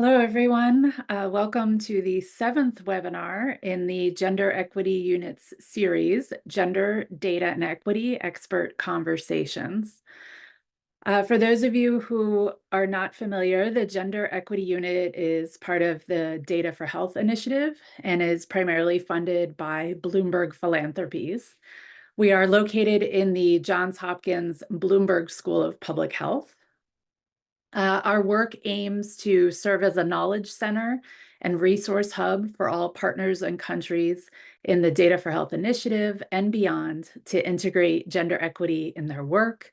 Hello, everyone. Welcome to the 7th webinar in the Gender Equity Units series, Gender, Data, and Equity Expert Conversations. For those of you who are not familiar, the Gender Equity Unit is part of the Data for Health initiative and is primarily funded by Bloomberg Philanthropies. We are located in the Johns Hopkins Bloomberg School of Public Health. Our work aims to serve as a knowledge center and resource hub for all partners and countries in the Data for Health initiative and beyond to integrate gender equity in their work.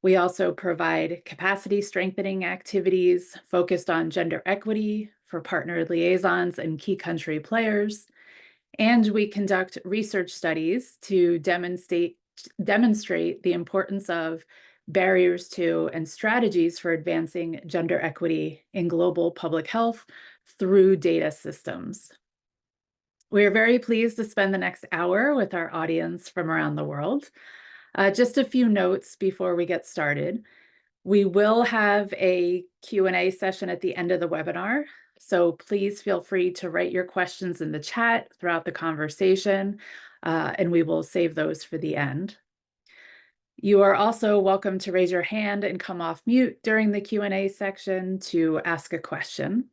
We also provide capacity strengthening activities focused on gender equity for partner liaisons and key country players. And we conduct research studies to demonstrate the importance of barriers to and strategies for advancing gender equity in global public health through data systems. We are very pleased to spend the next hour with our audience from around the world. Just a few notes before we get started. We will have a Q&A session at the end of the webinar, so please feel free to write your questions in the chat throughout the conversation, and we will save those for the end. You are also welcome to raise your hand and come off mute during the Q&A section to ask a question.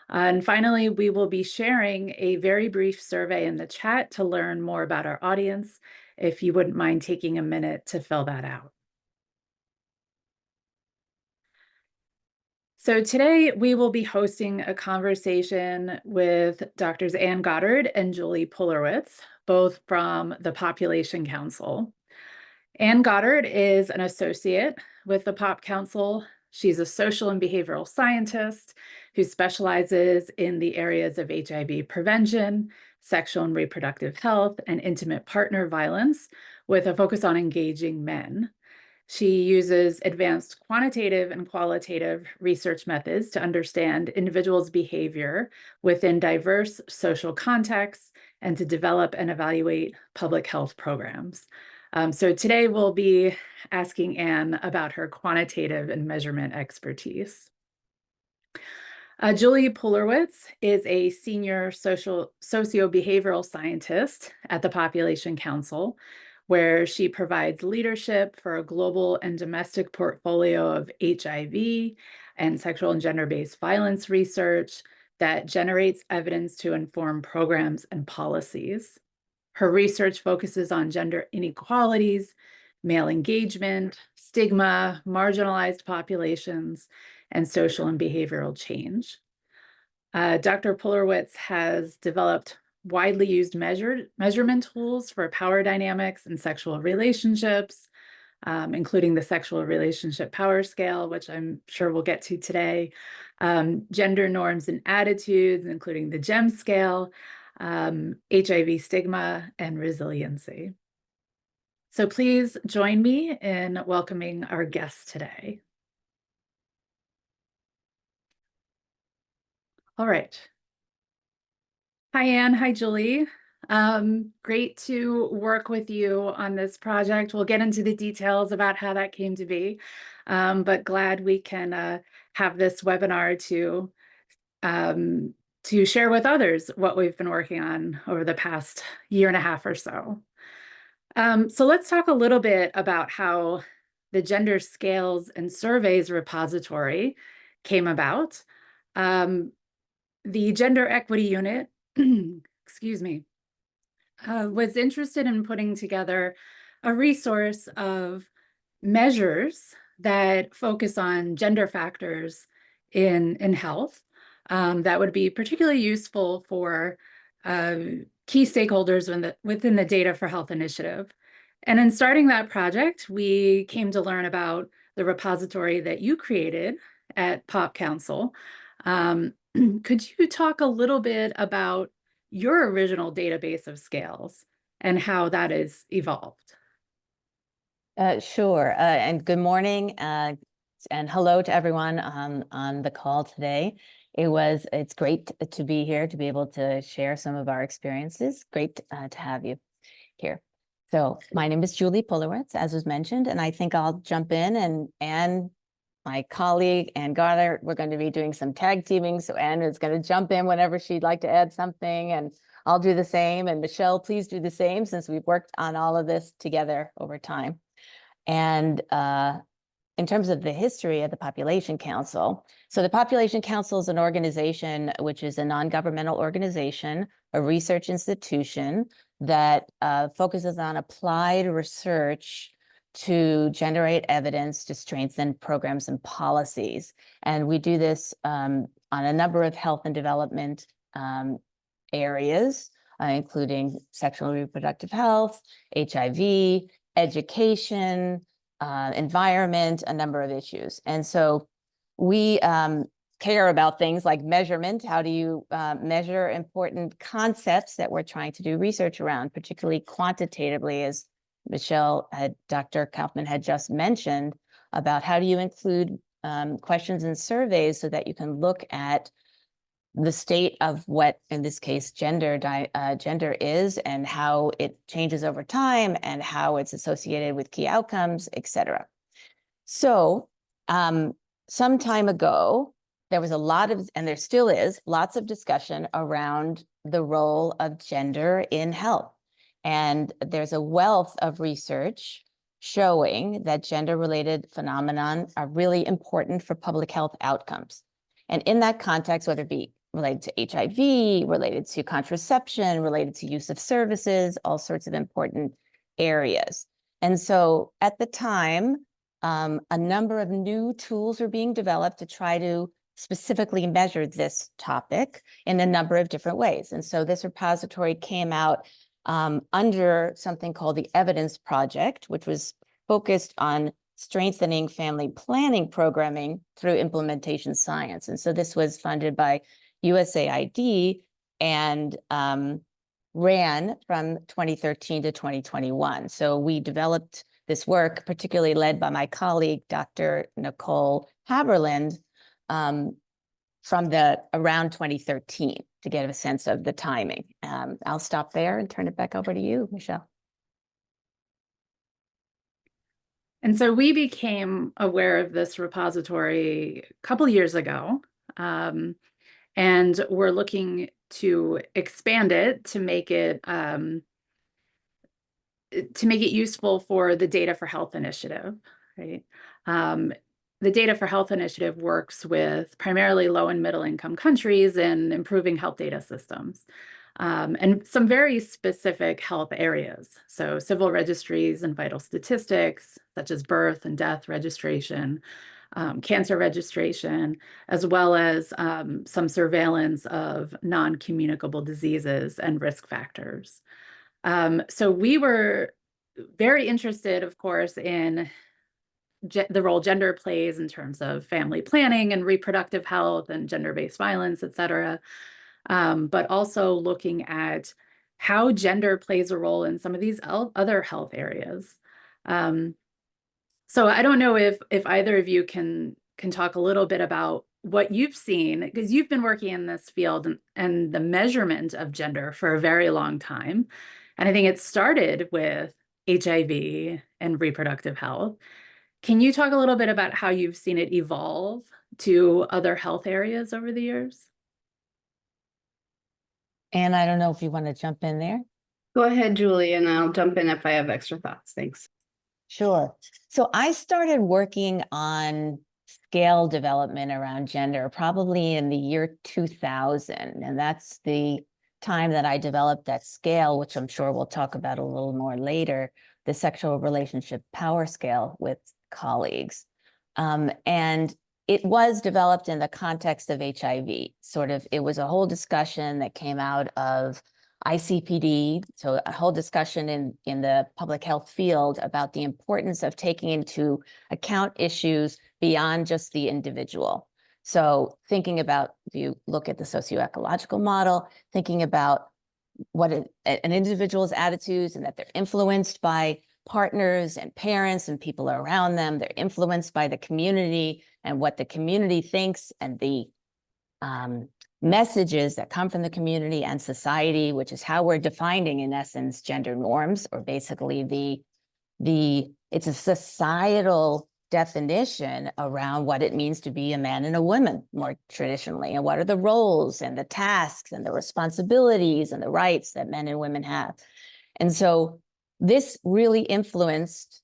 And finally, we will be sharing a very brief survey in the chat to learn more about our audience, if you wouldn't mind taking a minute to fill that out. So today we will be hosting a conversation with Drs. Ann Gottert and Julie Pulerwitz, both from the Population Council. Ann Gottert is an associate with the Pop Council. She's a social and behavioral scientist who specializes in the areas of HIV prevention, sexual and reproductive health, and intimate partner violence, with a focus on engaging men. She uses advanced quantitative and qualitative research methods to understand individuals' behavior within diverse social contexts and to develop and evaluate public health programs. So today we'll be asking Ann about her quantitative and measurement expertise. Julie Pulerwitz is a senior socio-behavioral scientist at the Population Council, where she provides leadership for a global and domestic portfolio of HIV and sexual and gender-based violence research that generates evidence to inform programs and policies. Her research focuses on gender inequalities, male engagement, stigma, marginalized populations, and social and behavioral change. Dr. Pulerwitz has developed widely used measurement tools for power dynamics and sexual relationships, including the Sexual Relationship Power Scale, which I'm sure we'll get to today, gender norms and attitudes, including the GEM scale, HIV stigma, and resiliency. So please join me in welcoming our guests today. All right. Hi, Ann. Hi, Julie. Great to work with you on this project. We'll get into the details about how that came to be, but glad we can have this webinar to share with others what we've been working on over the past year and a half or so. So let's talk a little bit about how the Gender Scales and Surveys repository came about. The Gender Equity Unit, excuse me, was interested in putting together a resource of measures that focus on gender factors in health that would be particularly useful for key stakeholders within the Data for Health initiative. And in starting that project, we came to learn about the repository that you created at Pop Council. Could you talk a little bit about your original database of scales and how that has evolved? Sure. And good morning and hello to everyone on the call today. It's great to be here, to be able to share some of our experiences. Great to have you here. So my name is Julie Pulerwitz, as was mentioned, and I think I'll jump in and my colleague, Ann Gottert, we're going to be doing some tag teaming. So Ann is going to jump in whenever she'd like to add something, and I'll do the same. And Michelle, please do the same, since we've worked on all of this together over time. And in terms of the history of the Population Council, so the Population Council is an organization which is a non-governmental organization, a research institution that focuses on applied research to generate evidence to strengthen programs and policies. And we do this on a number of health and development areas, including sexual and reproductive health, HIV, education, environment, a number of issues. And so we care about things like measurement. How do you measure important concepts that we're trying to do research around, particularly quantitatively, as Dr. Kaufman had just mentioned, about how do you include questions in surveys so that you can look at the state of what, in this case, gender is, and how it changes over time, and how it's associated with key outcomes, et cetera. So some time ago, there was a lot of, and there still is, lots of discussion around the role of gender in health. And there's a wealth of research showing that gender-related phenomenon are really important for public health outcomes. And in that context, whether it be related to HIV, related to contraception, related to use of services, all sorts of important areas. And so at the time, a number of new tools were being developed to try to specifically measure this topic in a number of different ways. And so this repository came out under something called the Evidence Project, which was focused on strengthening family planning programming through implementation science. And so this was funded by USAID and ran from 2013 to 2021. So we developed this work, particularly led by my colleague, Dr. Nicole Haberland, from around 2013 to get a sense of the timing. I'll stop there and turn it back over to you, Michelle. And so we became aware of this repository a couple years ago, and we're looking to expand it to make it useful for the Data for Health initiative, right? The Data for Health initiative works with primarily low and middle income countries in improving health data systems, and some very specific health areas. So civil registries and vital statistics, such as birth and death registration, cancer registration, as well as some surveillance of non-communicable diseases and risk factors. So we were very interested, of course, in the role gender plays in terms of family planning and reproductive health and gender-based violence, et cetera, but also looking at how gender plays a role in some of these other health areas. So I don't know if either of you can talk a little bit about what you've seen, because you've been working in this field and the measurement of gender for a very long time. And I think it started with HIV and reproductive health. Can you talk a little bit about how you've seen it evolve to other health areas over the years? And I don't know if you want to jump in there. Go ahead, Julie, and I'll jump in if I have extra thoughts. Thanks. Sure. So I started working on scale development around gender probably in the year 2000. And that's the time that I developed that scale, which I'm sure we'll talk about a little more later, the sexual relationship power scale with colleagues. And it was developed in the context of HIV. It was a whole discussion that came out of ICPD, so a whole discussion in the public health field about the importance of taking into account issues beyond just the individual. So thinking about, if you look at the socioecological model, thinking about what an individual's attitudes and that they're influenced by partners and parents and people around them. They're influenced by the community and what the community thinks, and the messages that come from the community and society, which is how we're defining, in essence, gender norms, or basically it's a societal definition around what it means to be a man and a woman more traditionally, and what are the roles and the tasks and the responsibilities and the rights that men and women have. And so this really influenced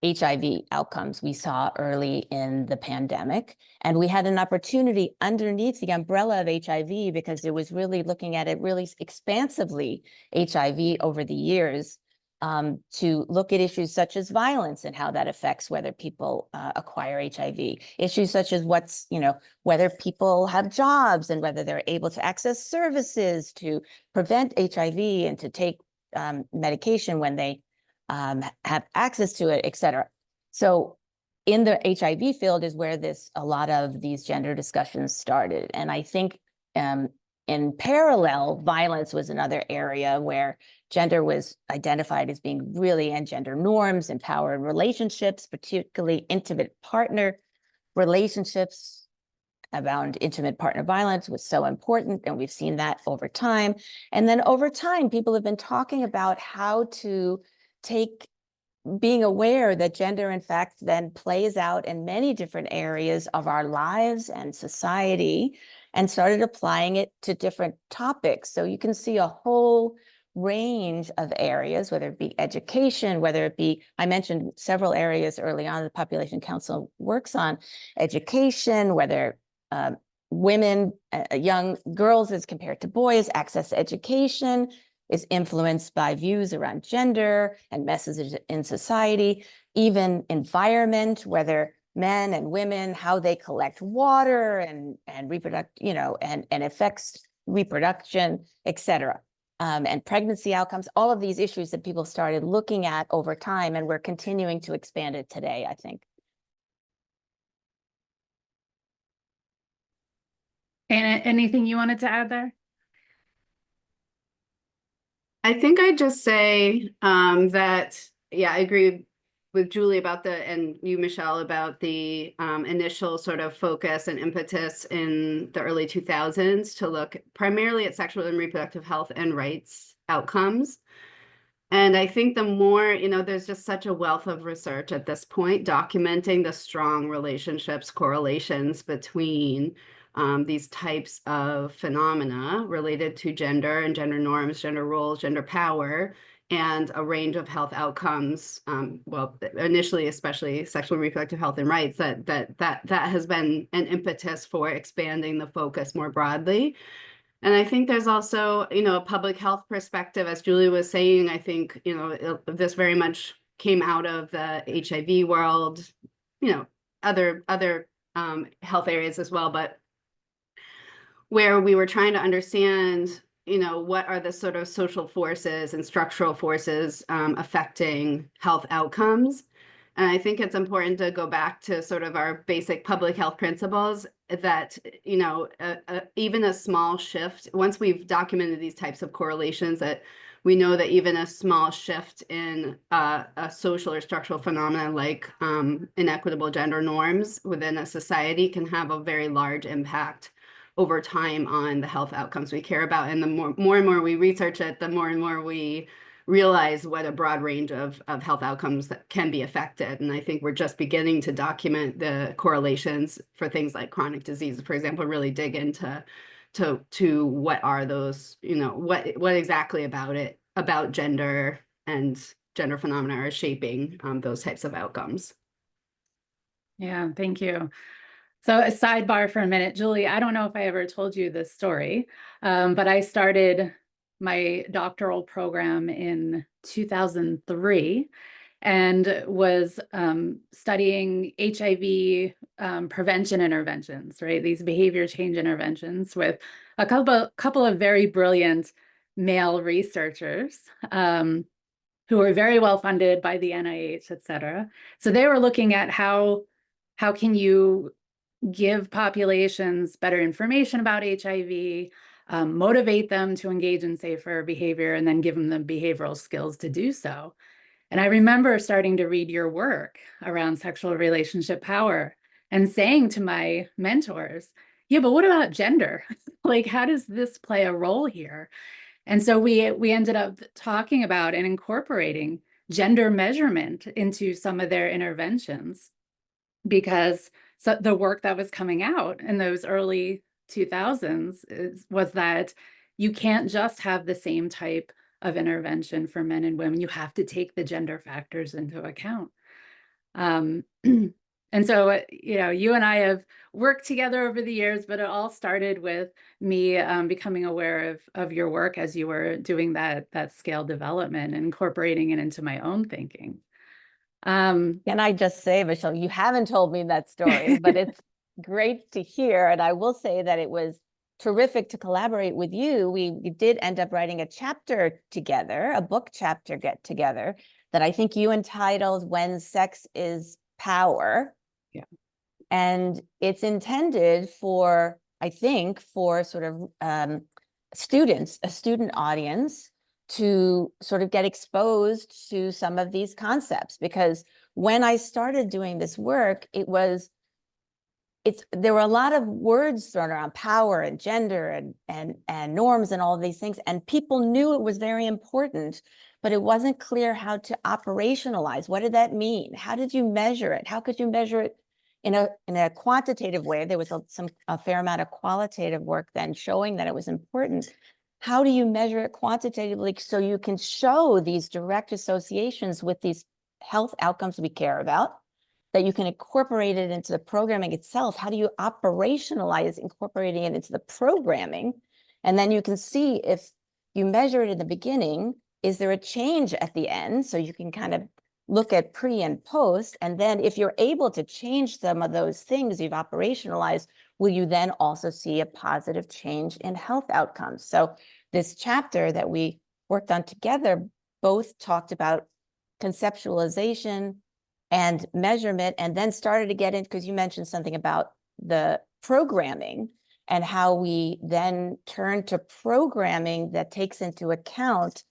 HIV outcomes we saw early in the pandemic. And we had an opportunity underneath the umbrella of HIV, because it was really looking at it really expansively, HIV over the years, to look at issues such as violence and how that affects whether people acquire HIV, issues such as whether people have jobs and whether they're able to access services to prevent HIV and to take medication when they have access to it, et cetera. So in the HIV field is where a lot of these gender discussions started. And I think in parallel, violence was another area where gender was identified as being really, and gender norms, empowered relationships, particularly intimate partner relationships around intimate partner violence was so important. And we've seen that over time. And then over time, people have been talking about how to being aware that gender, in fact, then plays out in many different areas of our lives and society, and started applying it to different topics. So you can see a whole range of areas, whether it be education, whether it be, I mentioned several areas early on the Population Council works on, education, whether women, young girls as compared to boys, access to education is influenced by views around gender and messages in society, even environment, whether men and women, how they collect water and reproduct, and affects reproduction, et cetera. And pregnancy outcomes, all of these issues that people started looking at over time, and we're continuing to expand it today, I think. And anything you wanted to add there? I think I'd just say that, yeah, I agree with Julie about and you, Michelle, about the initial sort of focus and impetus in the early 2000s to look primarily at sexual and reproductive health and rights outcomes. And I think the more, there's just such a wealth of research at this point documenting the strong relationships, correlations between these types of phenomena related to gender and gender norms, gender roles, gender power, and a range of health outcomes. Well, initially, especially sexual and reproductive health and rights, that has been an impetus for expanding the focus more broadly. And I think there's also, a public health perspective, as Julie was saying. I think, this very much came out of the HIV world, other health areas as well, but where we were trying to understand, what are the sort of social forces and structural forces affecting health outcomes. And I think it's important to go back to sort of our basic public health principles that, even a small shift, once we've documented these types of correlations, that we know that even a small shift in a social or structural phenomenon like inequitable gender norms within a society can have a very large impact over time on the health outcomes we care about. And the more and more we research it, the more and more we realize what a broad range of health outcomes that can be affected. And I think we're just beginning to document the correlations for things like chronic disease, for example, really dig into what are those, what exactly about gender and gender phenomena are shaping those types of outcomes. Yeah, thank you. So a sidebar for a minute, Julie, I don't know if I ever told you this story, but I started my doctoral program in 2003 and was studying HIV prevention interventions, right? These behavior change interventions with a couple of very brilliant male researchers who were very well funded by the NIH, et cetera. So they were looking at how can you give populations better information about HIV, motivate them to engage in safer behavior, and then give them the behavioral skills to do so. And I remember starting to read your work around sexual relationship power and saying to my mentors, yeah, but what about gender? Like, how does this play a role here? And so we ended up talking about and incorporating gender measurement into some of their interventions. because the work that was coming out in those early 2000s was that you can't just have the same type of intervention for men and women. You have to take the gender factors into account. And so, you and I have worked together over the years, but it all started with me becoming aware of your work as you were doing that scale development and incorporating it into my own thinking. Can I just say, Michelle, you haven't told me that story, but it's great to hear. And I will say that it was terrific to collaborate with you. We did end up writing a chapter together, a book chapter get together that I think you entitled When Sex is Power. Yeah. And it's intended for, I think, for sort of students, a student audience, to sort of get exposed to some of these concepts. Because when I started doing this work, there were a lot of words thrown around, power and gender and norms and all of these things, and people knew it was very important, but it wasn't clear how to operationalize. What did that mean? How did you measure it? How could you measure it in a quantitative way? There was a fair amount of qualitative work then showing that it was important. How do you measure it quantitatively so you can show these direct associations with these health outcomes we care about, that you can incorporate it into the programming itself? How do you operationalize incorporating it into the programming? And then you can see, if you measure it in the beginning, is there a change at the end? So you can kind of look at pre and post. And then if you're able to change some of those things you've operationalized, will you then also see a positive change in health outcomes? So this chapter that we worked on together both talked about conceptualization and measurement, and then started to get in, because you mentioned something about the programming and how we then turn to programming that takes into account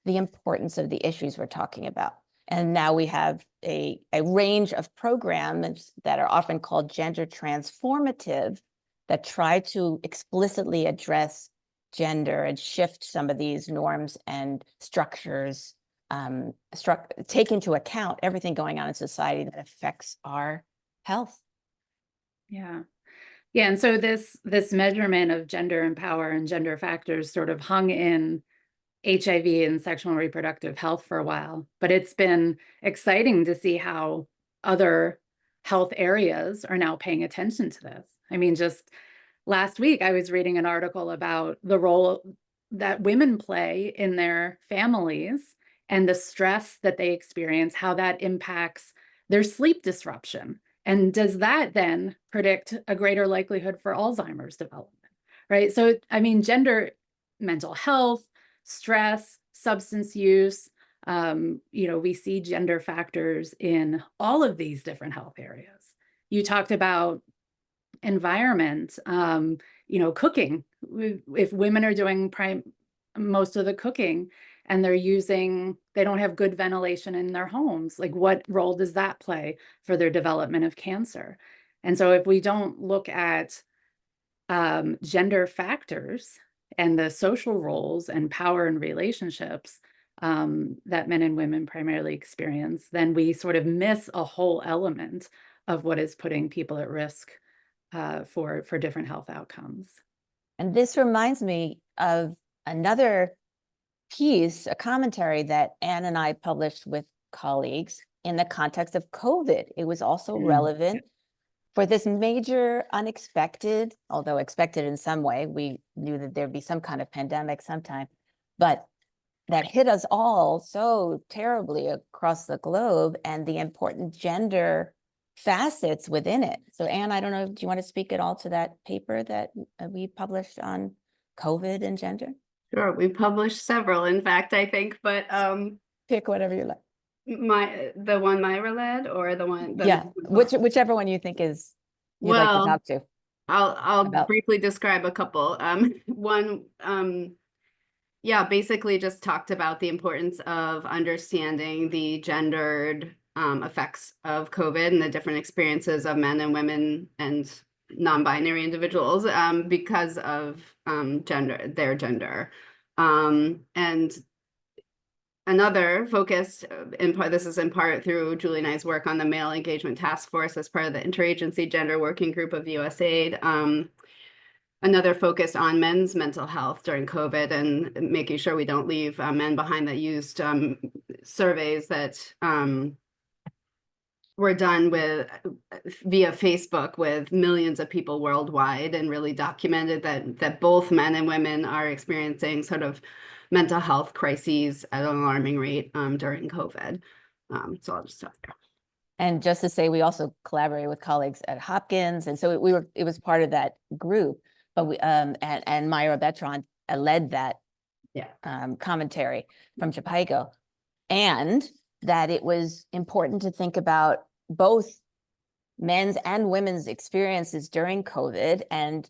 the importance of the issues we're talking about. And now we have a range of programs that are often called gender transformative, that try to explicitly address gender and shift some of these norms and structures, take into account everything going on in society that affects our health. Yeah. Yeah. And so this measurement of gender and power and gender factors sort of hung in HIV and sexual and reproductive health for a while, but it's been exciting to see how other health areas are now paying attention to this. I mean, just last week, I was reading an article about the role that women play in their families and the stress that they experience, how that impacts their sleep disruption. And does that then predict a greater likelihood for Alzheimer's development, right? So, I mean, gender, mental health, stress, substance use, we see gender factors in all of these different health areas. You talked about environment, cooking. If women are doing most of the cooking and they don't have good ventilation in their homes, like what role does that play for their development of cancer? And so if we don't look at gender factors and the social roles and power and relationships that men and women primarily experience, then we sort of miss a whole element of what is putting people at risk for different health outcomes. And this reminds me of another piece, a commentary that Anne and I published with colleagues in the context of COVID. It was also relevant for this major unexpected, although expected in some way, we knew that there'd be some kind of pandemic sometime, but that hit us all so terribly across the globe, and the important gender facets within it. So Anne, I don't know, do you want to speak at all to that paper that we published on COVID and gender? Sure, we published several, in fact, I think, but pick whatever you like. The one Myra led, or the one whichever one you think is you'd like to talk to. I'll briefly describe a couple. One basically just talked about the importance of understanding the gendered effects of COVID and the different experiences of men and women and non-binary individuals because of their gender. And another focus, in part, this is in part through Julie and I's work on the Male Engagement Task Force as part of the Interagency Gender Working Group of USAID. Another focus on men's mental health during COVID and making sure we don't leave men behind, that used surveys that were done via Facebook with millions of people worldwide, and really documented that both men and women are experiencing sort of mental health crises at an alarming rate during COVID. So I'll just stop there. And just to say, we also collaborated with colleagues at Hopkins, and so it was part of that group. But we and Myra Betron led that commentary from Chapaigo, and that it was important to think about both men's and women's experiences during COVID, and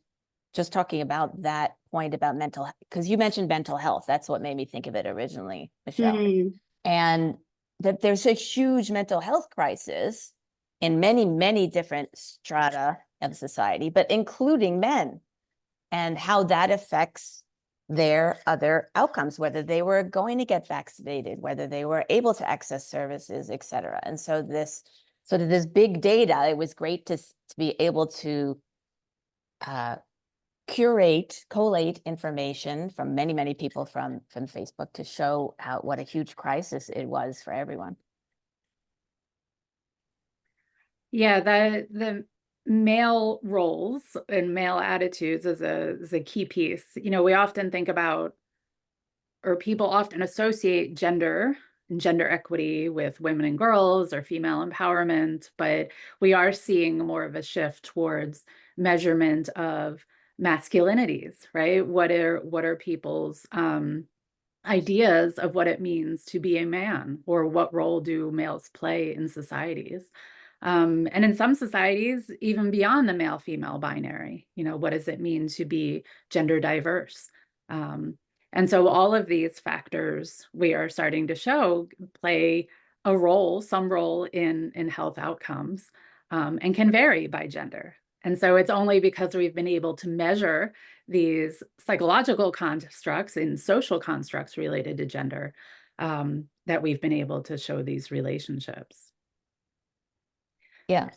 just talking about that point about mental, because you mentioned mental health. That's what made me think of it originally, Michelle. And that there's a huge mental health crisis in many, many different strata of society, but including men, and how that affects their other outcomes, whether they were going to get vaccinated, whether they were able to access services, et cetera. And so this big data, it was great to be able to collate information from many, many people from Facebook to show what a huge crisis it was for everyone. Yeah, the male roles and male attitudes is a key piece. You know, we often think about, or people often associate gender and gender equity with women and girls or female empowerment, but we are seeing more of a shift towards measurement of masculinities, right? What are people's ideas of what it means to be a man, or what role do males play in societies? And in some societies, even beyond the male-female binary, you know, what does it mean to be gender diverse? And so all of these factors we are starting to show play a role, some role in health outcomes, and can vary by gender. And so it's only because we've been able to measure these psychological constructs and social constructs related to gender that we've been able to show these relationships. Yeah.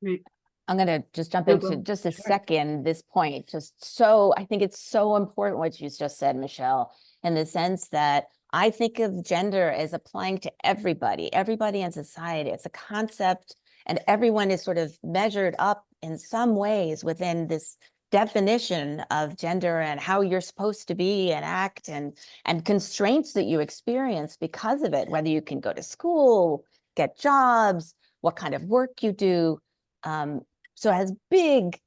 Right. I'm going to just jump into just a second this point. I think it's so important what you just said, Michelle, in the sense that I think of gender as applying to everybody in society. It's a concept, and everyone is sort of measured up in some ways within this definition of gender and how you're supposed to be and act, and constraints that you experience because of it, whether you can go to school, get jobs, what kind of work you do. So it has big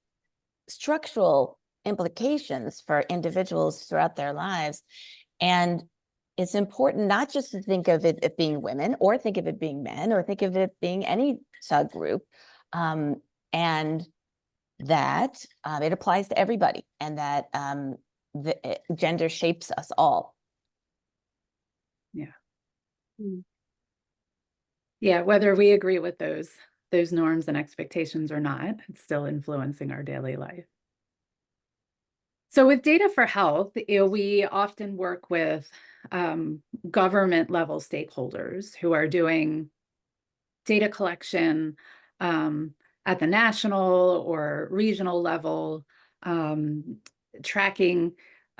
structural implications for individuals throughout their lives. And it's important not just to think of it being women, or think of it being men, or think of it being any subgroup, and that it applies to everybody, and that gender shapes us all. Yeah. Yeah, whether we agree with those norms and expectations or not, it's still influencing our daily life. So with data for health, you know, we often work with government level stakeholders who are doing data collection at the national or regional level, tracking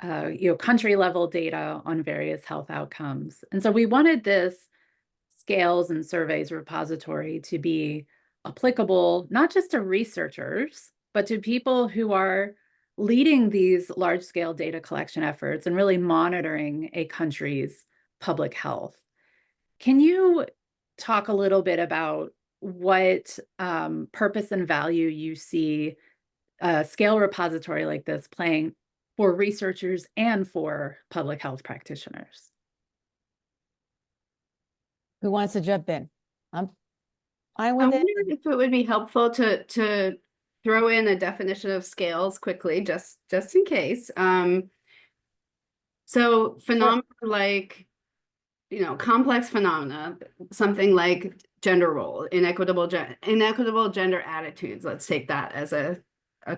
you know, country level data on various health outcomes. And so we wanted this scales and surveys repository to be applicable not just to researchers, but to people who are leading these large-scale data collection efforts and really monitoring a country's public health. Can you talk a little bit about what purpose and value you see a scale repository like this playing for researchers and for public health practitioners? Who wants to jump in? I I wonder if it would be helpful to throw in a definition of scales quickly, just in case. So phenomena like, you know, complex phenomena, something like gender role, inequitable gender attitudes. Let's take that as a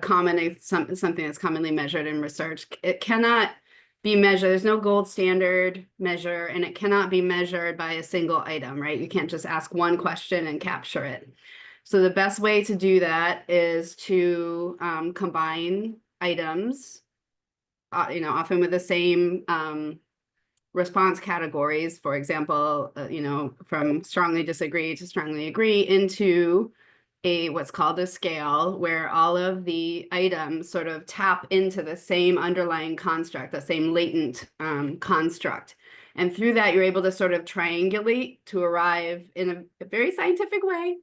common something that's commonly measured in research. It cannot be measured. There's no gold standard measure, and it cannot be measured by a single item, right? You can't just ask one question and capture it. So the best way to do that is to combine items, often with the same response categories. For example, from strongly disagree to strongly agree, into what's called a scale, where all of the items sort of tap into the same underlying construct, the same latent construct. And through that, you're able to sort of triangulate to arrive in a very scientific way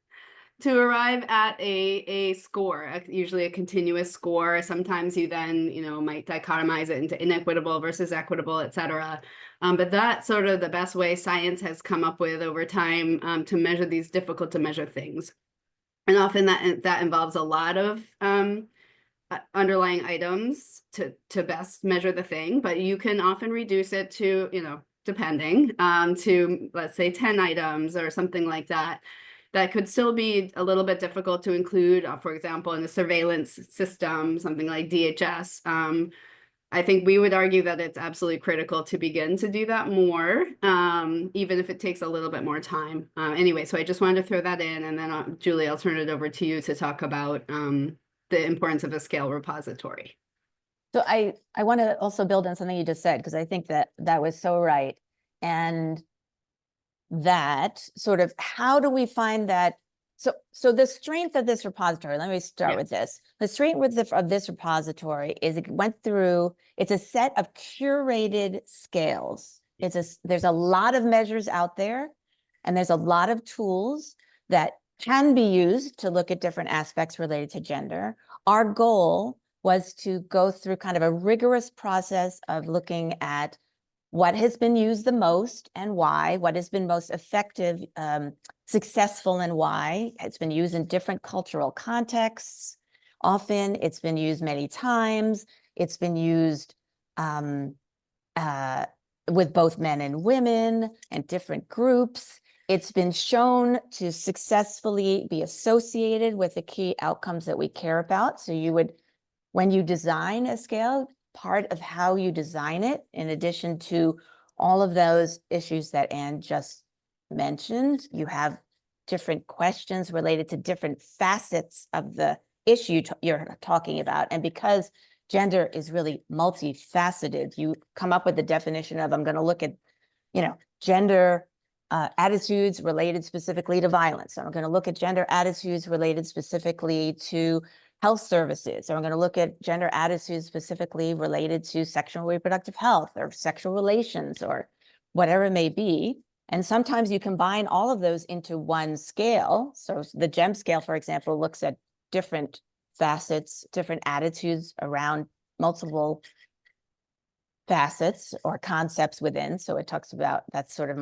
to arrive at a score, usually a continuous score. Sometimes you then, might dichotomize it into inequitable versus equitable, et cetera. But that's sort of the best way science has come up with over time to measure these difficult to measure things. And often that involves a lot of underlying items to best measure the thing, but you can often reduce it to, depending, to, let's say, 10 items or something like that. That could still be a little bit difficult to include, for example, in the surveillance system, something like DHS. I think we would argue that it's absolutely critical to begin to do that more, even if it takes a little bit more time. Anyway, so I just wanted to throw that in, and then Julie, I'll turn it over to you to talk about the importance of a scale repository. So I want to also build on something you just said, because I think that was so right. And that sort of, how do we find that? So the strength of this repository, let me start with this. The strength of this repository is it's a set of curated scales. There's a lot of measures out there, and there's a lot of tools that can be used to look at different aspects related to gender. Our goal was to go through kind of a rigorous process of looking at what has been used the most and why, what has been most effective, successful, and why. It's been used in different cultural contexts. Often it's been used many times. It's been used with both men and women and different groups. It's been shown to successfully be associated with the key outcomes that we care about. So when you design a scale, part of how you design it, in addition to all of those issues that Anne just mentioned, you have different questions related to different facets of the issue you're talking about. And because gender is really multifaceted, you come up with the definition of, I'm going to look at, gender attitudes related specifically to violence. So I'm going to look at gender attitudes related specifically to health services, or I'm going to look at gender attitudes specifically related to sexual and reproductive health or sexual relations or whatever it may be. And sometimes you combine all of those into one scale. So the GEM scale, for example, looks at different facets, different attitudes around multiple facets or concepts within. So it talks about that sort of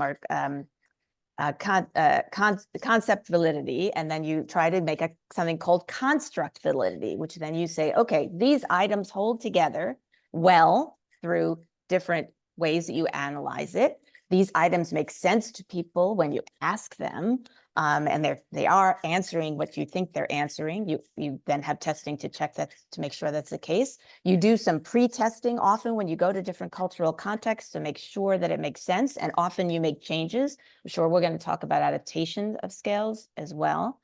concept validity, and then you try to make something called construct validity, which then you say, okay, these items hold together well through different ways that you analyze it. These items make sense to people when you ask them, and they are answering what you think they're answering. You then have testing to check that, to make sure that's the case. You do some pre-testing often when you go to different cultural contexts to make sure that it makes sense, and often you make changes. I'm sure we're going to talk about adaptation of scales as well.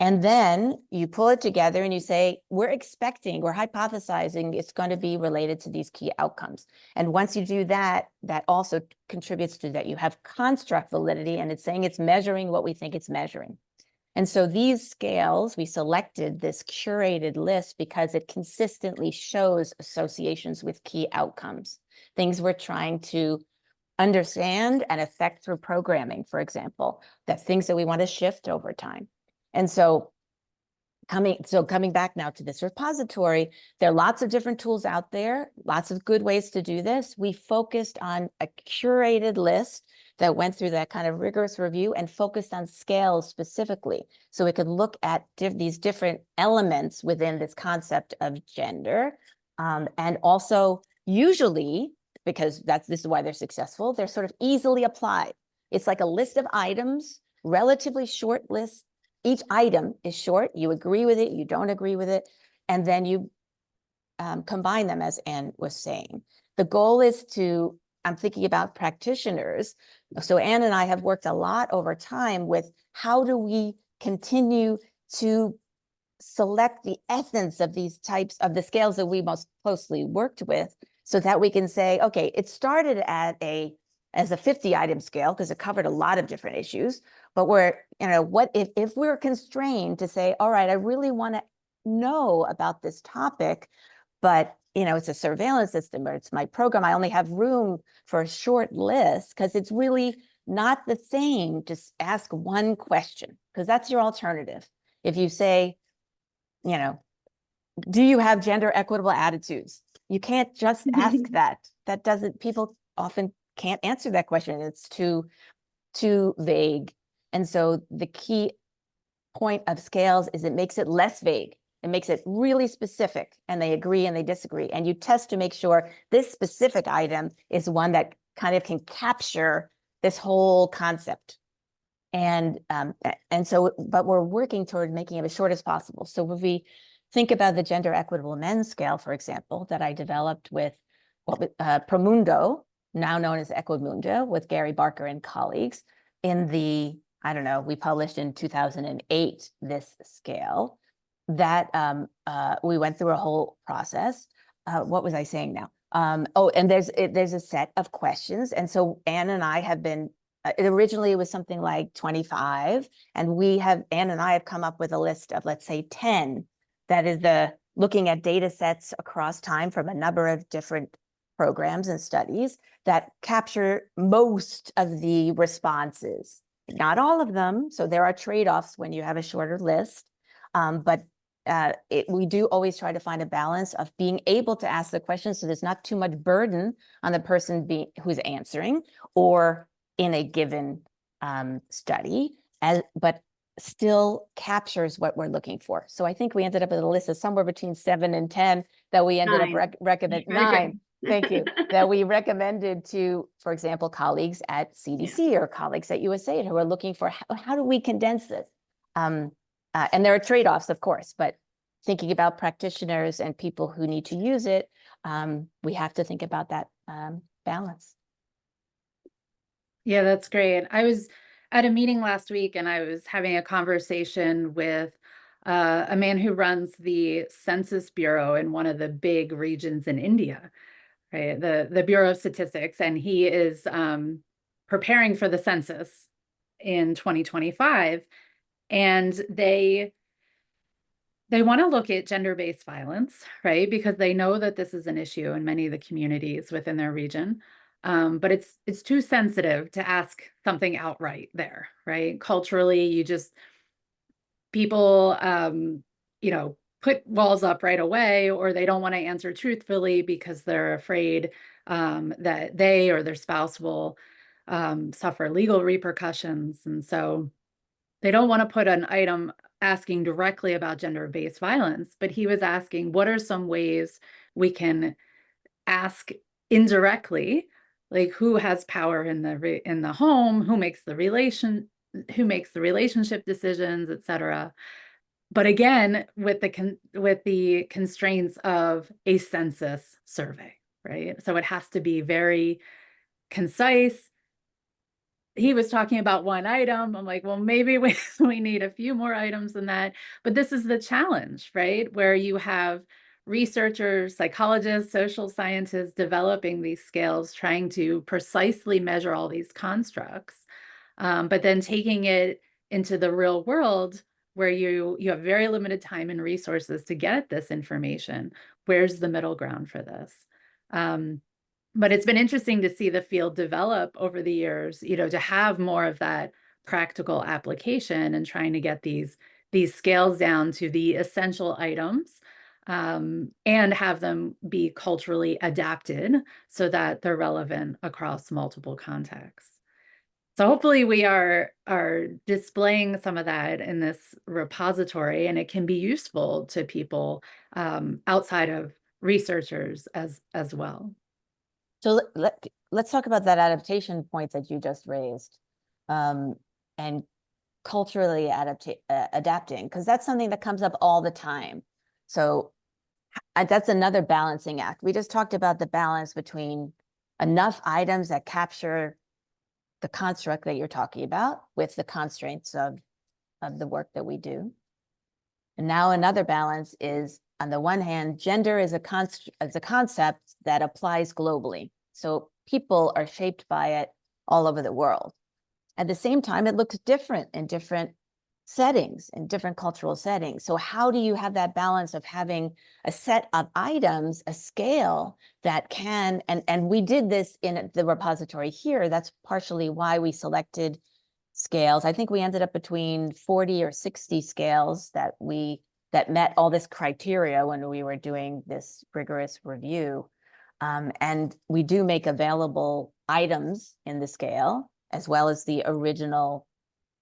And then you pull it together and you say, we're hypothesizing it's going to be related to these key outcomes. And once you do that, that also contributes to that. You have construct validity, and it's saying it's measuring what we think it's measuring. And so these scales, we selected this curated list because it consistently shows associations with key outcomes, things we're trying to understand and affect through programming, for example, that things that we want to shift over time. And so coming back now to this repository, there are lots of different tools out there, lots of good ways to do this. We focused on a curated list that went through that kind of rigorous review and focused on scales specifically. So we could look at these different elements within this concept of gender. And also usually, because this is why they're successful, they're sort of easily applied. It's like a list of items, relatively short list. Each item is short. You agree with it, you don't agree with it. And then you combine them, as Anne was saying. The goal is to, I'm thinking about practitioners. So Anne and I have worked a lot over time with how do we continue to select the essence of these types of the scales that we most closely worked with, so that we can say, okay, it started at as a 50 item scale because it covered a lot of different issues, but we're, what if we're constrained to say, all right, I really want to know about this topic, but it's a surveillance system or it's my program, I only have room for a short list, because it's really not the same to ask one question, because that's your alternative. If you say, do you have gender equitable attitudes? You can't just ask that. That doesn't, people often can't answer that question. It's too vague. And so the key point of scales is it makes it less vague. It makes it really specific, and they agree and they disagree. And you test to make sure this specific item is one that kind of can capture this whole concept. And so, but we're working toward making it as short as possible. So if we think about the gender equitable men's scale, for example, that I developed with Promundo, now known as Equimundo, with Gary Barker and colleagues in the, I don't know, we published in 2008, this scale that we went through a whole process. What was I saying now? And there's a set of questions. And so Anne and I have been, originally it was something like 25, and Anne and I have come up with a list of, let's say, 10, that is looking at data sets across time from a number of different programs and studies that capture most of the responses. Not all of them, so there are trade-offs when you have a shorter list, but we do always try to find a balance of being able to ask the question so there's not too much burden on the person who's answering or in a given study, but still captures what we're looking for. So I think we ended up with a list of somewhere between 7 and 10 that we ended up recommending. 9, thank you, that we recommended to, for example, colleagues at CDC or colleagues at USAID who are looking for how do we condense this? And there are trade-offs, of course, but thinking about practitioners and people who need to use it, we have to think about that balance. Yeah, that's great. I was at a meeting last week and I was having a conversation with a man who runs the Census Bureau in one of the big regions in India, right? The Bureau of Statistics, and he is preparing for the census in 2025, and they want to look at gender-based violence, right? Because they know that this is an issue in many of the communities within their region. But it's too sensitive to ask something outright there, right? Culturally, people, put walls up right away, or they don't want to answer truthfully because they're afraid that they or their spouse will suffer legal repercussions. And so they don't want to put an item asking directly about gender-based violence, but he was asking, what are some ways we can ask indirectly, like who has power in the home, who makes the relationship decisions, etc. But again, with the constraints of a census survey, right? So it has to be very concise. He was talking about one item. I'm like, well, maybe we need a few more items than that. But this is the challenge, right? Where you have researchers, psychologists, social scientists developing these scales, trying to precisely measure all these constructs, but then taking it into the real world where you have very limited time and resources to get this information. Where's the middle ground for this? But it's been interesting to see the field develop over the years, to have more of that practical application and trying to get these scales down to the essential items, and have them be culturally adapted so that they're relevant across multiple contexts. So hopefully we are displaying some of that in this repository, and it can be useful to people outside of researchers as well. So let's talk about that adaptation point that you just raised, and culturally adapting, because that's something that comes up all the time. So that's another balancing act. We just talked about the balance between enough items that capture the construct that you're talking about with the constraints of the work that we do. And now another balance is, on the one hand, gender is a concept that applies globally. So people are shaped by it all over the world. At the same time, it looks different in different settings, in different cultural settings. So how do you have that balance of having a set of items, a scale that can, and we did this in the repository here. That's partially why we selected scales. I think we ended up between 40 or 60 scales that met all this criteria when we were doing this rigorous review. And we do make available items in the scale, as well as the original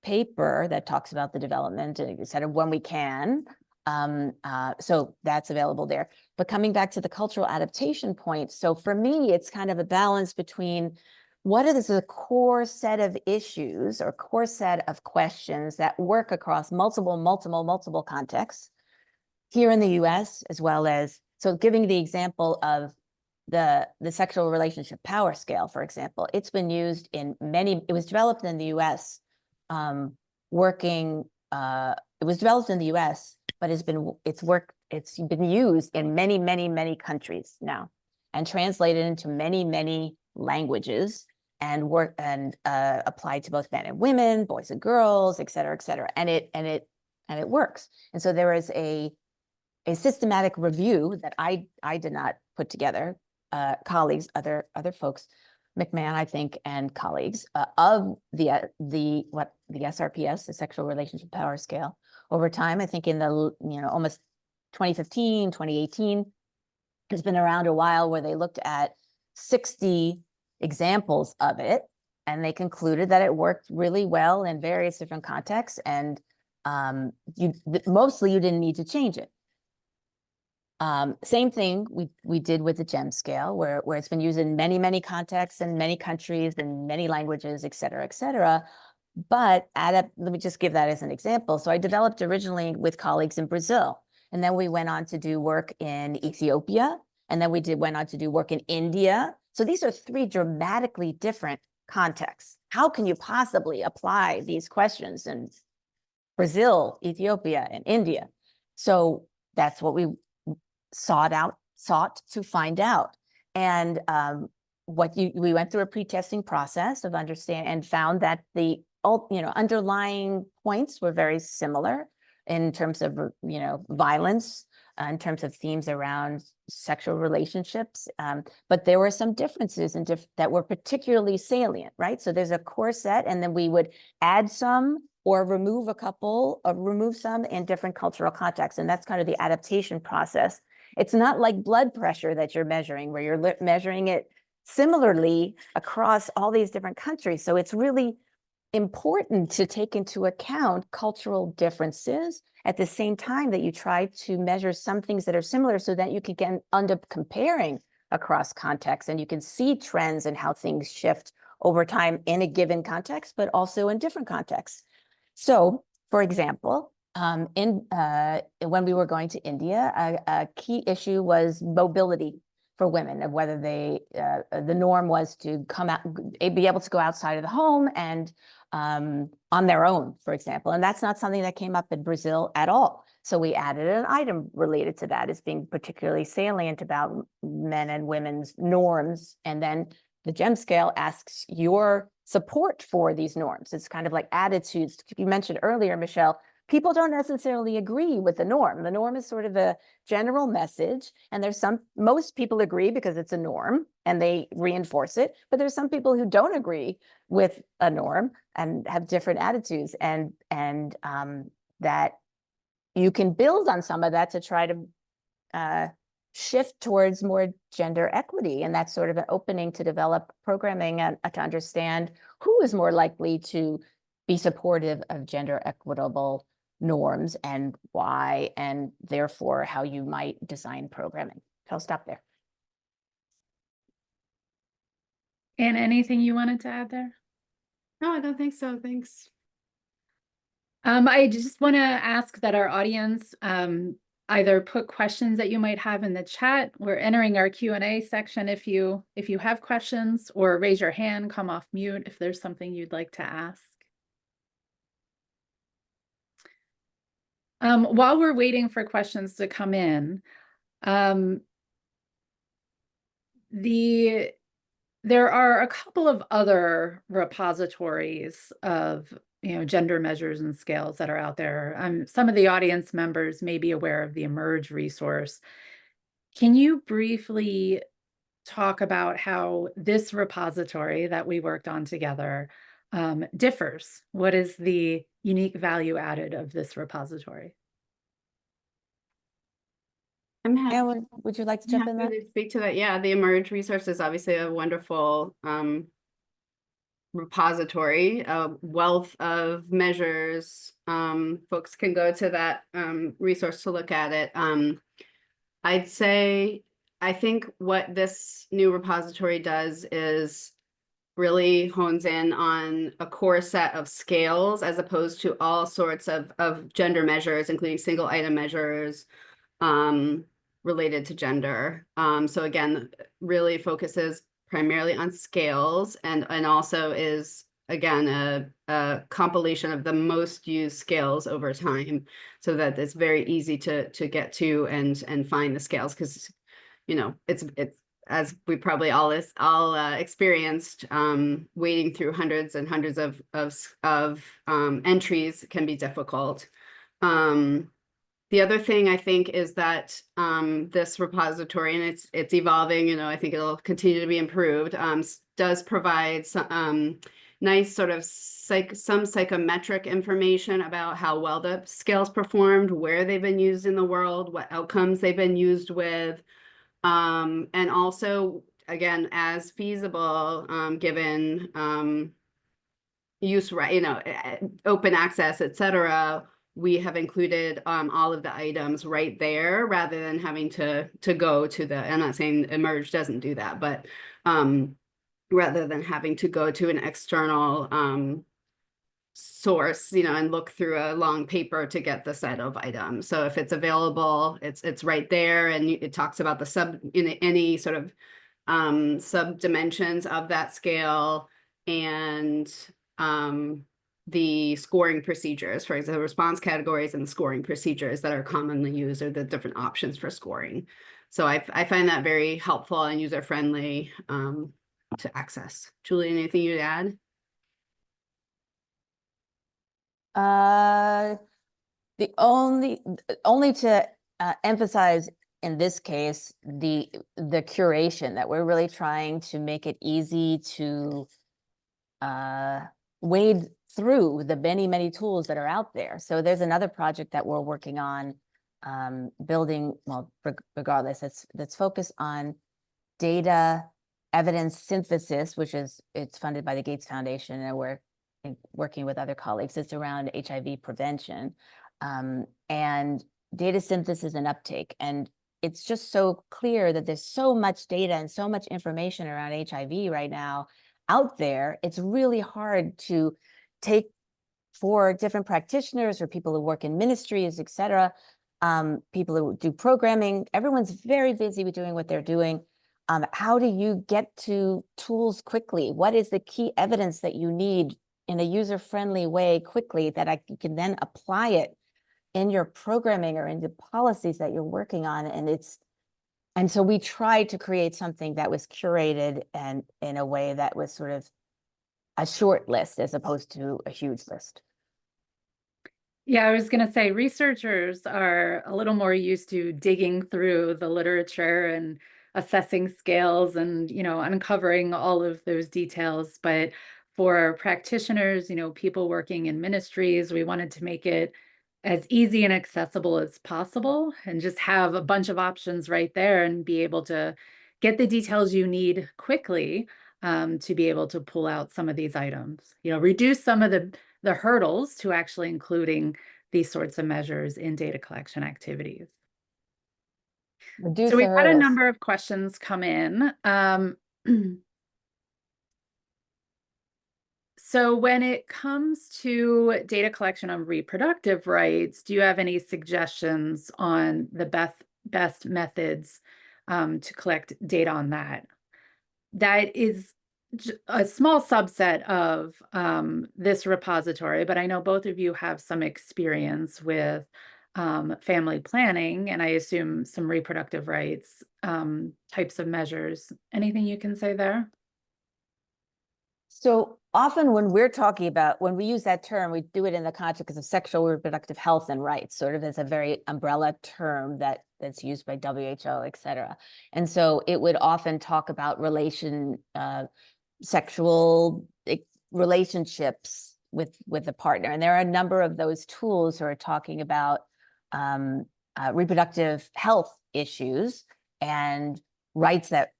paper that talks about the development, etc., when we can. So that's available there. But coming back to the cultural adaptation point, so for me, it's kind of a balance between what is the core set of issues or core set of questions that work across multiple contexts here in the US, as well as, so giving the example of the sexual relationship power scale, for example, it's been used in many, it was developed in the US, it was developed in the US, but it's been used in many countries now, and translated into many languages, and applied to both men and women, boys and girls, et cetera, and it works. And so there is a systematic review that I did not put together, colleagues, other folks, McMahon, I think, and colleagues, of the SRPS, the Sexual Relationship Power Scale, over time. I think in the almost 2015, 2018, it's been around a while, where they looked at 60 examples of it, and they concluded that it worked really well in various different contexts, and mostly you didn't need to change it. Same thing we did with the GEM scale, where it's been used in many contexts and many countries and many languages, et cetera. But let me just give that as an example. So I developed originally with colleagues in Brazil, and then we went on to do work in Ethiopia, and then went on to do work in India. So these are 3 dramatically different contexts. How can you possibly apply these questions in Brazil, Ethiopia, and India? So that's what we sought to find out. And we went through a pre-testing process of understanding, and found that the underlying points were very similar in terms of violence, in terms of themes around sexual relationships, but there were some differences that were particularly salient, right? So there's a core set, and then we would add some or remove a couple, or remove some in different cultural contexts, and that's kind of the adaptation process. It's not like blood pressure that you're measuring, where you're measuring it similarly across all these different countries. So it's really important to take into account cultural differences at the same time that you try to measure some things that are similar, so that you can end up comparing across contexts, and you can see trends and how things shift over time in a given context, but also in different contexts. So, for example, when we were going to India, a key issue was mobility for women, of whether the norm was to be able to go outside of the home and on their own, for example. And that's not something that came up in Brazil at all. So we added an item related to that as being particularly salient about men and women's norms. And then the GEM scale asks your support for these norms. It's kind of like attitudes. You mentioned earlier, Michelle, people don't necessarily agree with the norm. The norm is sort of a general message, and most people agree because it's a norm and they reinforce it, but there's some people who don't agree with a norm and have different attitudes, and that you can build on some of that to try to shift towards more gender equity. And that's sort of an opening to develop programming and to understand who is more likely to be supportive of gender equitable norms and why, and therefore how you might design programming. So I'll stop there. And anything you wanted to add there? No, I don't think so. Thanks. I just want to ask that our audience either put questions that you might have in the chat. We're entering our Q&A section if you have questions, or raise your hand, come off mute if there's something you'd like to ask. While we're waiting for questions to come in, there are a couple of other repositories of gender measures and scales that are out there. Some of the audience members may be aware of the Emerge resource. Can you briefly talk about how this repository that we worked on together differs? What is the unique value added of this repository? I'm happy. And would you like to jump in Happy that? to speak to that. Yeah, the Emerge resource is obviously a wonderful repository, a wealth of measures. Folks can go to that resource to look at it. I'd say, I think what this new repository does is really hones in on a core set of scales as opposed to all sorts of gender measures, including single item measures related to gender. So again, really focuses primarily on scales and also is, again, a compilation of the most used scales over time, so that it's very easy to get to and find the scales, because it's as we probably all experienced, wading through hundreds and hundreds of entries can be difficult. The other thing I think is that this repository, and it's evolving, I think it'll continue to be improved, does provide some nice sort of some psychometric information about how well the scales performed, where they've been used in the world, what outcomes they've been used with. And also, again, as feasible, given use right, open access, etc., we have included all of the items right there, rather than having to go to the. I'm not saying Emerge doesn't do that, but rather than having to go to an external source, and look through a long paper to get the set of items. So if it's available, it's right there, and it talks about the any sort of sub dimensions of that scale, and the scoring procedures, for example, response categories and the scoring procedures that are commonly used, or the different options for scoring. So I find that very helpful and user friendly to access. Julie, anything you'd add? The only to emphasize in this case the curation, that we're really trying to make it easy to wade through the many tools that are out there. So there's another project that we're working on, building, well, regardless, that's focused on data evidence synthesis, it's funded by the Gates Foundation, and we're working with other colleagues. It's around HIV prevention, and data synthesis and uptake. And it's just so clear that there's so much data and so much information around HIV right now out there. It's really hard to take for different practitioners or people who work in ministries, et cetera, people who do programming. Everyone's very busy with doing what they're doing. How do you get to tools quickly? What is the key evidence that you need in a user-friendly way quickly, that you can then apply it in your programming or in the policies that you're working on? And so we tried to create something that was curated and in a way that was sort of a short list as opposed to a huge list. Yeah, I was going to say researchers are a little more used to digging through the literature and assessing scales and, uncovering all of those details. But for practitioners, people working in ministries, we wanted to make it as easy and accessible as possible, and just have a bunch of options right there and be able to get the details you need quickly, to be able to pull out some of these items, reduce some of the hurdles to actually including these sorts of measures in data collection activities. Reduce So the we've had a hurdles. number of questions come in. So when it comes to data collection on reproductive rights, do you have any suggestions on the best methods to collect data on that? That is a small subset of this repository, but I know both of you have some experience with family planning, and I assume some reproductive rights types of measures. Anything you can say there? So often when we're talking about, when we use that term, we do it in the context of sexual reproductive health and rights, sort of as a very umbrella term that's used by WHO, et cetera. And so it would often talk about sexual relationships with a partner. And there are a number of those tools who are talking about reproductive health issues and rights that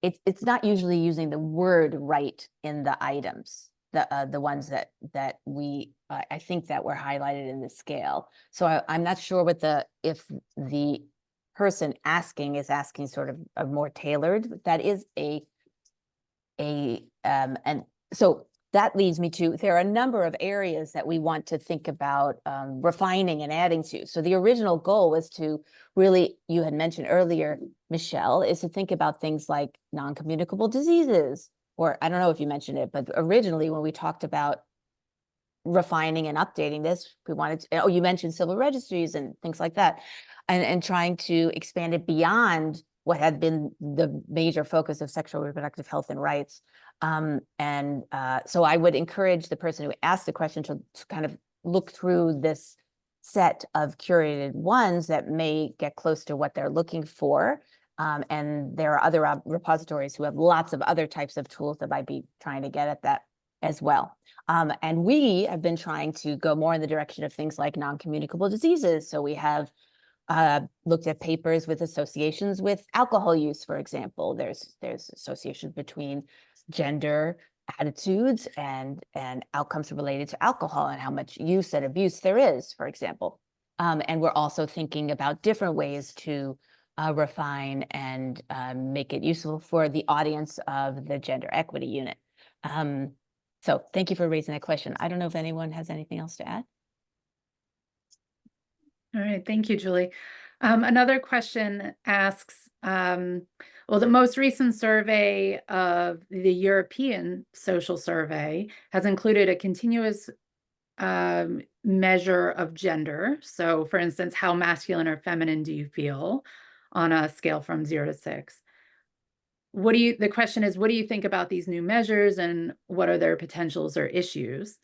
it's not usually using the word right in the items, the ones that we I think that were highlighted in the scale. So I'm not sure if the person asking is asking sort of a more tailored, but that is and so that leads me to, there are a number of areas that we want to think about refining and adding to. So the original goal was to really, you had mentioned earlier, Michelle, is to think about things like non-communicable diseases, or I don't know if you mentioned it, but originally when we talked about refining and updating this, we wanted to, you mentioned civil registries and things like that, and trying to expand it beyond what had been the major focus of sexual reproductive health and rights. So I would encourage the person who asked the question to kind of look through this set of curated ones that may get close to what they're looking for. And there are other repositories who have lots of other types of tools that might be trying to get at that as well. And we have been trying to go more in the direction of things like non-communicable diseases. So we have looked at papers with associations with alcohol use, for example. There's associations between gender attitudes and outcomes related to alcohol and how much use and abuse there is, for example. And we're also thinking about different ways to refine and make it useful for the audience of the Gender Equity Unit. So thank you for raising that question. I don't know if anyone has anything else to add. All right, thank you, Julie. Another question asks, well, the most recent survey of the European Social Survey has included a continuous measure of gender. So for instance, how masculine or feminine do you feel on a scale from 0 to 6? The question is, what do you think about these new measures and what are their potentials or issues?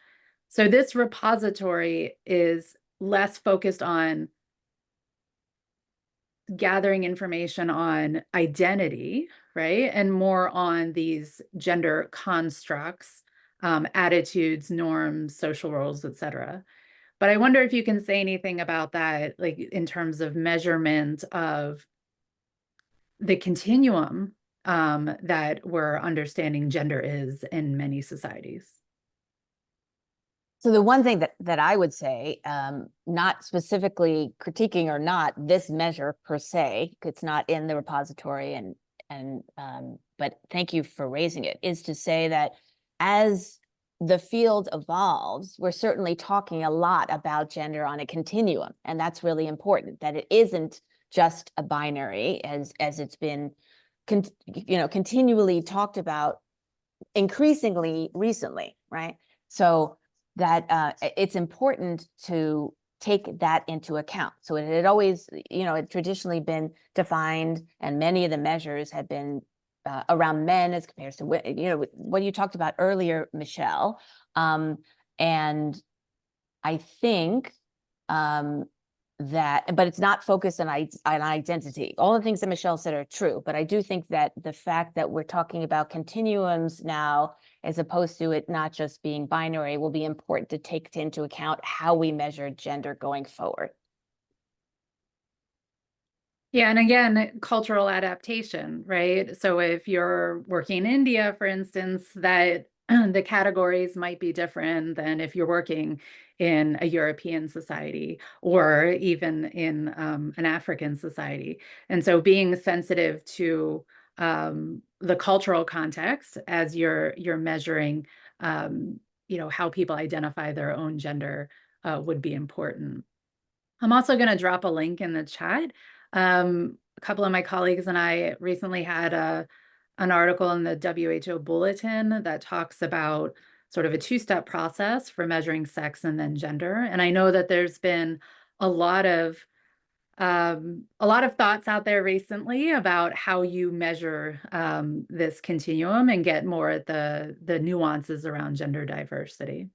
So this repository is less focused on gathering information on identity, right? And more on these gender constructs, attitudes, norms, social roles, etc. But I wonder if you can say anything about that, like in terms of measurement of the continuum that we're understanding gender is in many societies. So the one thing that I would say, not specifically critiquing or not this measure per se, it's not in the repository, but thank you for raising it, is to say that as the field evolves, we're certainly talking a lot about gender on a continuum, and that's really important. That it isn't just a binary, as it's been, continually talked about, increasingly recently, right? So that it's important to take that into account. So it had always, it traditionally been defined, and many of the measures have been around men as compared to, what you talked about earlier, Michelle. And I think but it's not focused on identity. All the things that Michelle said are true, but I do think that the fact that we're talking about continuums now, as opposed to it not just being binary, will be important to take into account how we measure gender going forward. Yeah, and again, cultural adaptation, right? So if you're working in India, for instance, that the categories might be different than if you're working in a European society or even in an African society. And so being sensitive to the cultural context as you're measuring how people identify their own gender would be important. I'm also going to drop a link in the chat. A couple of my colleagues and I recently had an article in the WHO Bulletin that talks about sort of a two-step process for measuring sex and then gender. And I know that there's been a lot of thoughts out there recently about how you measure this continuum and get more at the nuances around gender diversity.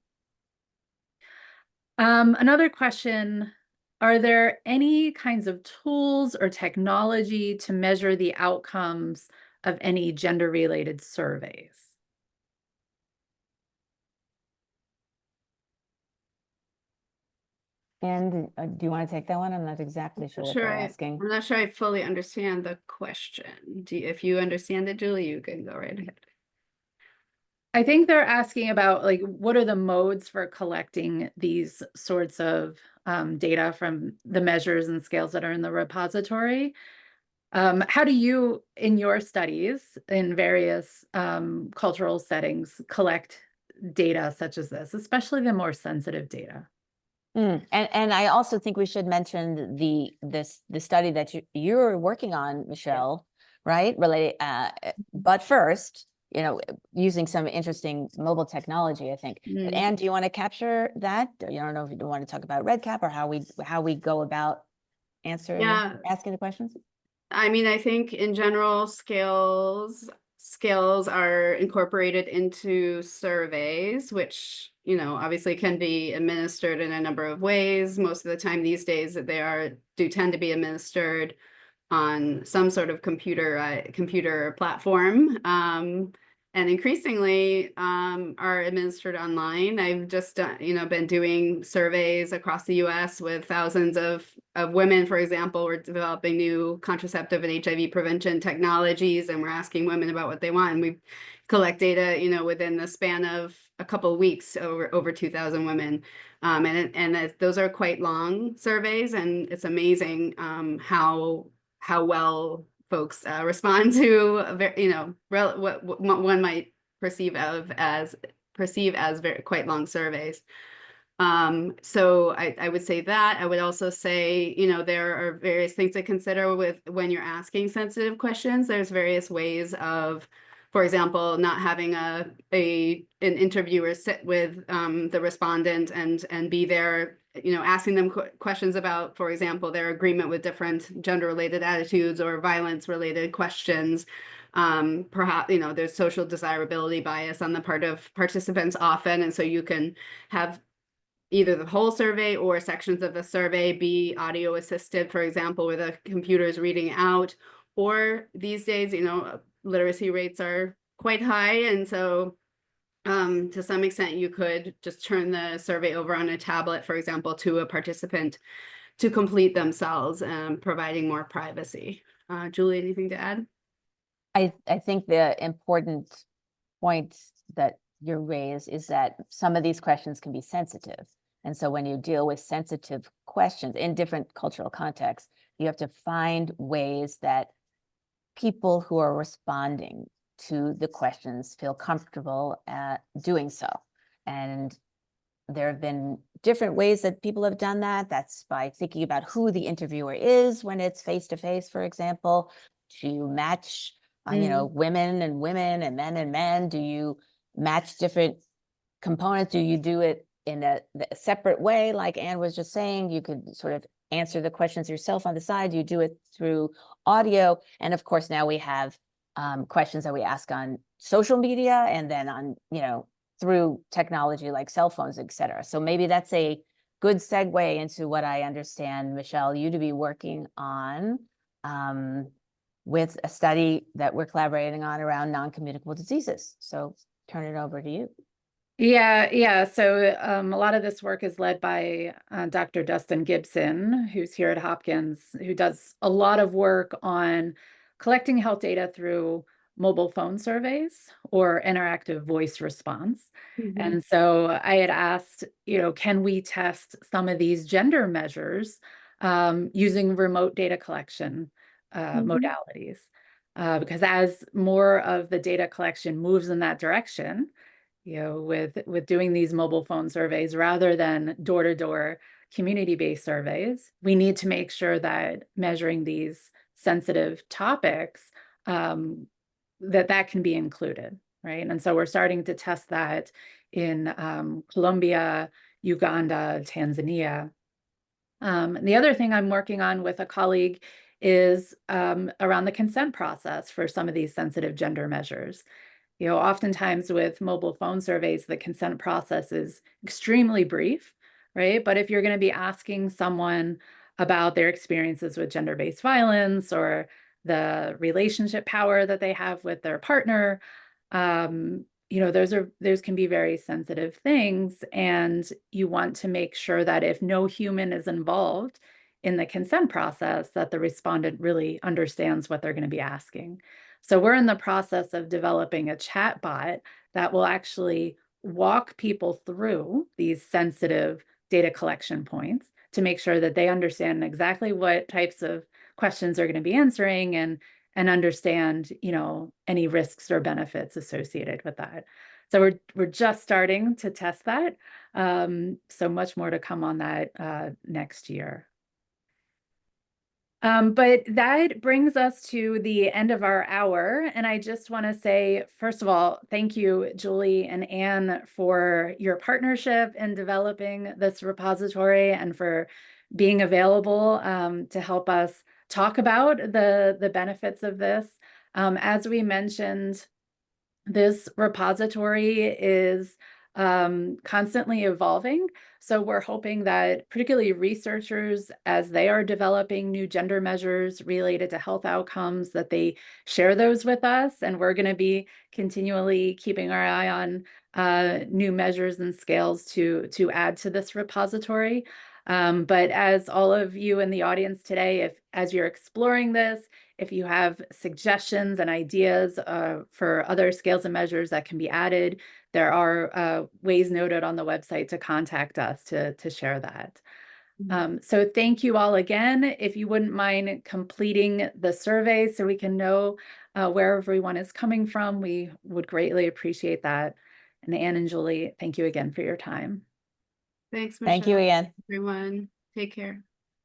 Another question, are there any kinds of tools or technology to measure the outcomes of any gender-related surveys? And do you want to take that one? I'm not exactly sure what they're asking. I'm not sure I fully understand the question. If you understand it, Julie, you can go right ahead. I think they're asking about like, what are the modes for collecting these sorts of data from the measures and scales that are in the repository? How do you, in your studies in various cultural settings, collect data such as this, especially the more sensitive data? And I also think we should mention the study that you're working on, Michelle, right? Related, but first, using some interesting mobile technology, I think. But Anne, do you want to capture that? I don't know if you want to talk about REDCap or how we go about asking the questions. I mean, I think in general, scales are incorporated into surveys, which, obviously can be administered in a number of ways. Most of the time these days they do tend to be administered on some sort of computer platform. And increasingly are administered online. I've just been doing surveys across the US with thousands of women, for example. We're developing new contraceptive and HIV prevention technologies, and we're asking women about what they want. And we collect data, within the span of a couple of weeks, over 2,000 women. And those are quite long surveys, and it's amazing how well folks respond to what one might perceive as quite long surveys. So I would say that. I would also say, there are various things to consider when you're asking sensitive questions. There's various ways of, for example, not having an interviewer sit with the respondent and be there, asking them questions about, for example, their agreement with different gender-related attitudes or violence-related questions. Perhaps, there's social desirability bias on the part of participants often, and so you can have either the whole survey or sections of the survey be audio assisted, for example, where the computer is reading out. Or these days, literacy rates are quite high, and so to some extent, you could just turn the survey over on a tablet, for example, to a participant to complete themselves, providing more privacy. Julie, anything to add? I think the important point that you raised is that some of these questions can be sensitive. And so when you deal with sensitive questions in different cultural contexts, you have to find ways that people who are responding to the questions feel comfortable at doing so. And there have been different ways that people have done that. That's by thinking about who the interviewer is when it's face-to-face, for example. Do you match, women and men and men? Do you match different components? Do you do it in a separate way? Like Anne was just saying, you could sort of answer the questions yourself on the side. You do it through audio. And of course, now we have questions that we ask on social media and then on, through technology like cell phones, et cetera. So maybe that's a good segue into what I understand, Michelle, you to be working on with a study that we're collaborating on around non-communicable diseases. So turn it over to you. Yeah. So a lot of this work is led by Dr. Dustin Gibson, who's here at Hopkins, who does a lot of work on collecting health data through mobile phone surveys or interactive voice response. And so I had asked, can we test some of these gender measures using remote data collection modalities? Because as more of the data collection moves in that direction, with doing these mobile phone surveys rather than door-to-door community-based surveys, we need to make sure that measuring these sensitive topics, that can be included, right? And so we're starting to test that in Colombia, Uganda, Tanzania. The other thing I'm working on with a colleague is around the consent process for some of these sensitive gender measures. Oftentimes with mobile phone surveys, the consent process is extremely brief, right? But if you're going to be asking someone about their experiences with gender-based violence or the relationship power that they have with their partner, those can be very sensitive things, and you want to make sure that if no human is involved in the consent process, that the respondent really understands what they're going to be asking. So we're in the process of developing a chat bot that will actually walk people through these sensitive data collection points to make sure that they understand exactly what types of questions they're going to be answering and understand, any risks or benefits associated with that. So we're just starting to test that. So much more to come on that next year. But that brings us to the end of our hour. And I just want to say, first of all, thank you, Julie and Anne, for your partnership in developing this repository and for being available to help us talk about the benefits of this. As we mentioned, this repository is constantly evolving. So we're hoping that particularly researchers, as they are developing new gender measures related to health outcomes, that they share those with us. And we're going to be continually keeping our eye on new measures and scales to add to this repository. But as all of you in the audience today, as you're exploring this, if you have suggestions and ideas for other scales and measures that can be added, there are ways noted on the website to contact us to share that. So thank you all again. If you wouldn't mind completing the survey so we can know where everyone is coming from, we would greatly appreciate that. And Anne and Julie, thank you again for your time. Thanks, Michelle. Thank you, Ian. Everyone, take care.